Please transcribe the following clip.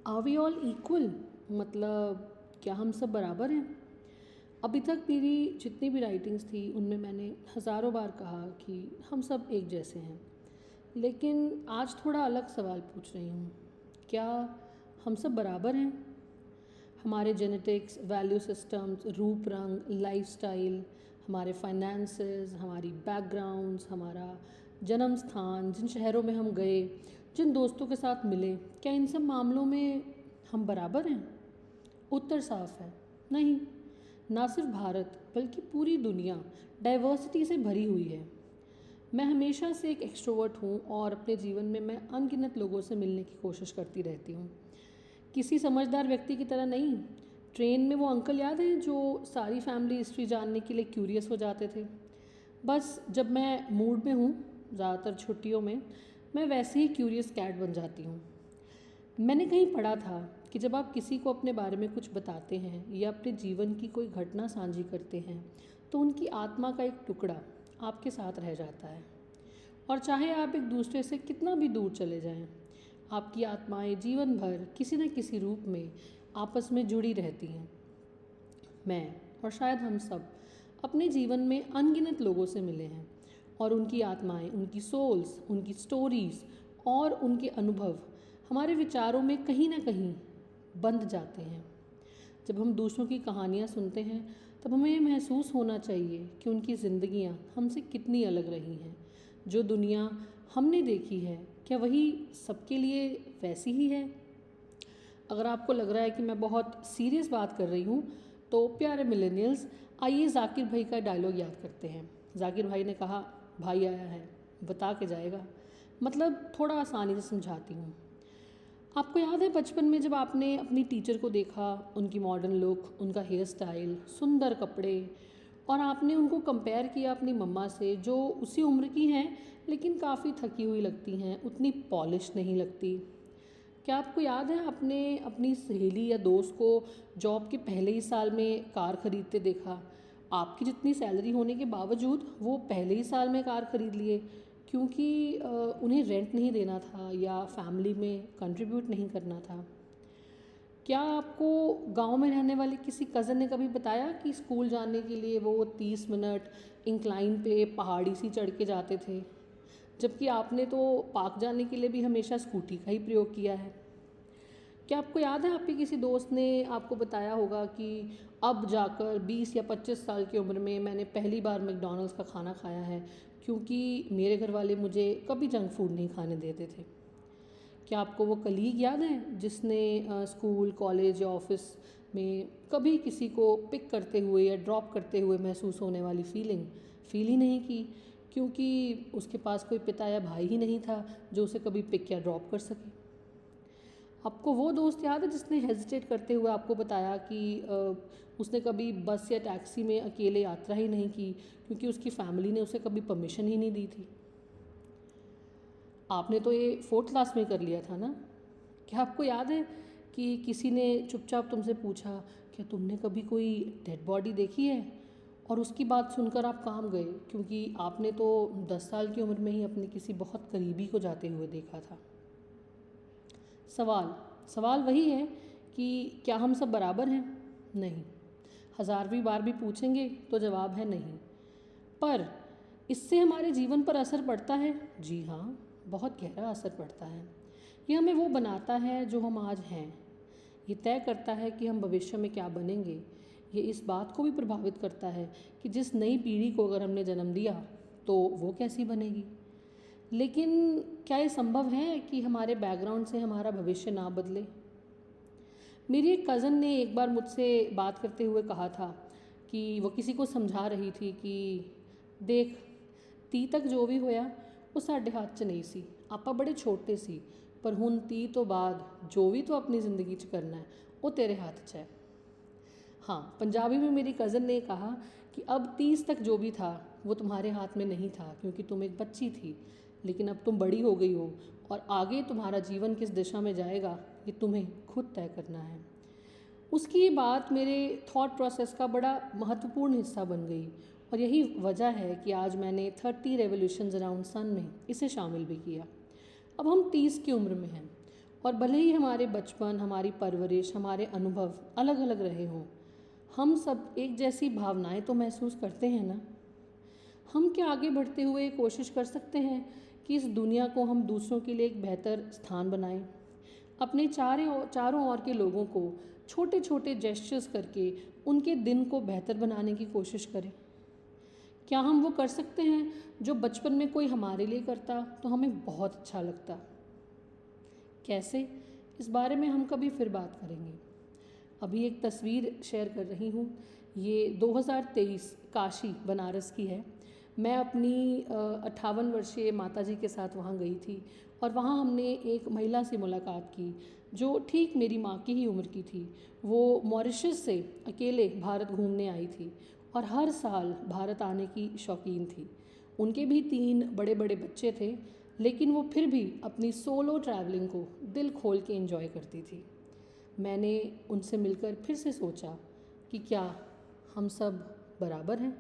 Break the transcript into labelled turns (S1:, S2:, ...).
S1: Are we all equal, मतलब क्या हम सब बराबर हैं? अभी तक मेरी जितनी भी राइटिंग्स थी उनमें मैंने हज़ारों बार कहा कि हम सब एक जैसे हैं, लेकिन आज थोड़ा अलग सवाल पूछ रही हूँ। क्या हम सब बराबर हैं? हमारे जेनेटिक्स, वैल्यू सिस्टम्स, रूप रंग, लाइफस्टाइल, हमारे फाइनेंसेस, हमारी बैकग्राउंड्स, हमारा जन्म स्थान, जिन शहरों में हम गए, जिन दोस्तों के साथ मिले, क्या इन सब मामलों में हम बराबर हैं? उत्तर साफ है, नहीं। ना सिर्फ भारत बल्कि पूरी दुनिया डाइवर्सिटी से भरी हुई है। मैं हमेशा से एक एक्सट्रोवर्ट हूँ और अपने जीवन में मैं अनगिनत लोगों से मिलने की कोशिश करती रहती हूँ। किसी समझदार व्यक्ति की तरह नहीं। ट्रेन में वो अंकल याद हैं जो सारी फैमिली हिस्ट्री जानने के लिए क्यूरियस हो जाते थे? बस जब मैं मूड में हूँ, ज़्यादातर छुट्टियों में, मैं वैसे ही क्यूरियस कैट बन जाती हूँ। मैंने कहीं पढ़ा था कि जब आप किसी को अपने बारे में कुछ बताते हैं या अपने जीवन की कोई घटना साझी करते हैं तो उनकी आत्मा का एक टुकड़ा आपके साथ रह जाता है। और चाहे आप एक दूसरे से कितना भी दूर चले जाएं, आपकी आत्माएं जीवन भर किसी न किसी रूप में आपस में जुड़ी रहती हैं। मैं और शायद हम सब अपने जीवन में अनगिनत लोगों से मिले हैं और उनकी आत्माएं, उनकी सोल्स, उनकी स्टोरीज और उनके अनुभव हमारे विचारों में कहीं ना कहीं बंध जाते हैं। जब हम दूसरों की कहानियाँ सुनते हैं तब हमें ये महसूस होना चाहिए कि उनकी ज़िंदगियाँ हमसे कितनी अलग रही हैं। जो दुनिया हमने देखी है, क्या वही सबके लिए वैसी ही है? अगर आपको लग रहा है कि मैं बहुत सीरियस बात कर रही हूँ तो प्यारे मिलेनियल्स, आइए जाकिर भाई का डायलॉग याद करते हैं। जाकिर भाई ने कहा, भाई आया है, बता के जाएगा। मतलब थोड़ा आसानी से समझाती हूँ। आपको याद है बचपन में जब आपने अपनी टीचर को देखा, उनकी मॉडर्न लुक, उनका हेयर स्टाइल, सुंदर कपड़े, और आपने उनको कंपेयर किया अपनी मम्मा से जो उसी उम्र की हैं लेकिन काफ़ी थकी हुई लगती हैं, उतनी पॉलिश नहीं लगती। क्या आपको याद है आपने अपनी सहेली या दोस्त को जॉब के पहले ही साल में कार खरीदते देखा? आपकी जितनी सैलरी होने के बावजूद वो पहले ही साल में कार खरीद लिए क्योंकि उन्हें रेंट नहीं देना था या फैमिली में कंट्रीब्यूट नहीं करना था। क्या आपको गांव में रहने वाले किसी कज़न ने कभी बताया कि स्कूल जाने के लिए वो 30 मिनट इंक्लाइन पे पहाड़ी सी चढ़ के जाते थे, जबकि आपने तो पार्क जाने के लिए भी हमेशा स्कूटी का ही प्रयोग किया है? क्या आपको याद है आपके किसी दोस्त ने आपको बताया होगा कि अब जाकर 20 या 25 साल की उम्र में मैंने पहली बार मैकडॉनल्ड्स का खाना खाया है क्योंकि मेरे घर वाले मुझे कभी जंक फूड नहीं खाने देते थे? क्या आपको वो कलीग याद है जिसने स्कूल, कॉलेज या ऑफिस में कभी किसी को पिक करते हुए या ड्रॉप करते हुए महसूस होने वाली फील ही नहीं की क्योंकि उसके पास कोई पिता या भाई ही नहीं था जो उसे कभी पिक या ड्रॉप कर सके? आपको वो दोस्त याद है जिसने हेजिटेट करते हुए आपको बताया कि उसने कभी बस या टैक्सी में अकेले यात्रा ही नहीं की क्योंकि उसकी फैमिली ने उसे कभी परमिशन ही नहीं दी थी? आपने तो ये 4th क्लास में कर लिया था ना? क्या आपको याद है कि किसी ने चुपचाप तुमसे पूछा, क्या तुमने कभी कोई डेड बॉडी देखी है? और उसकी बात सुनकर आप काम गए क्योंकि आपने तो 10 साल की उम्र में ही अपने किसी बहुत करीबी को जाते हुए देखा था। सवाल सवाल वही है कि क्या हम सब बराबर हैं? नहीं। 1000वीं बार भी पूछेंगे तो जवाब है नहीं। पर इससे हमारे जीवन पर असर पड़ता है? जी हाँ, बहुत गहरा असर पड़ता है। ये हमें वो बनाता है जो हम आज हैं। ये तय करता है कि हम भविष्य में क्या बनेंगे। ये इस बात को भी प्रभावित करता है कि जिस नई पीढ़ी को अगर हमने जन्म दिया तो वो कैसी बनेगी। लेकिन क्या ये संभव है कि हमारे बैकग्राउंड से हमारा भविष्य ना बदले? मेरी एक कज़न ने एक बार मुझसे बात करते हुए कहा था कि वो किसी को समझा रही थी कि देख, ती तक जो भी होया वो साढ़े हाथ च नहीं सी, आपा बड़े छोटे सी, पर हुण ती तो बाद जो भी तो अपनी ज़िंदगी च करना है वो तेरे हाथ च है। हाँ, पंजाबी में मेरी कज़न ने कहा कि अब 30 तक जो भी था वो तुम्हारे हाथ में नहीं था क्योंकि तुम एक बच्ची थी, लेकिन अब तुम बड़ी हो गई हो और आगे तुम्हारा जीवन किस दिशा में जाएगा ये तुम्हें खुद तय करना है। उसकी ये बात मेरे थॉट प्रोसेस का बड़ा महत्वपूर्ण हिस्सा बन गई और यही वजह है कि आज मैंने 30 रेवोल्यूशंस अराउंड सन में इसे शामिल भी किया। अब हम 30 की उम्र में हैं और भले ही हमारे बचपन, हमारी परवरिश, हमारे अनुभव अलग अलग रहे हों, हम सब एक जैसी भावनाएं तो महसूस करते हैं ना। हम क्या आगे बढ़ते हुए कोशिश कर सकते हैं कि इस दुनिया को हम दूसरों के लिए एक बेहतर स्थान बनाएं, अपने चारों ओर के लोगों को छोटे छोटे जेस्चर्स करके उनके दिन को बेहतर बनाने की कोशिश करें। क्या हम वो कर सकते हैं जो बचपन में कोई हमारे लिए करता तो हमें बहुत अच्छा लगता? कैसे, इस बारे में हम कभी फिर बात करेंगे। अभी एक तस्वीर शेयर कर रही हूँ। ये 2023 काशी बनारस की है। मैं अपनी 58 वर्षीय माताजी के साथ वहाँ गई थी और वहाँ हमने एक महिला से मुलाकात की जो ठीक मेरी माँ की ही उम्र की थी। वो मॉरिशस से अकेले भारत घूमने आई थी और हर साल भारत आने की शौकीन थी। उनके भी 3 बड़े बड़े बच्चे थे, लेकिन वो फिर भी अपनी सोलो ट्रैवलिंग को दिल खोल के एंजॉय करती थी। मैंने उनसे मिलकर फिर से सोचा कि क्या हम सब बराबर हैं?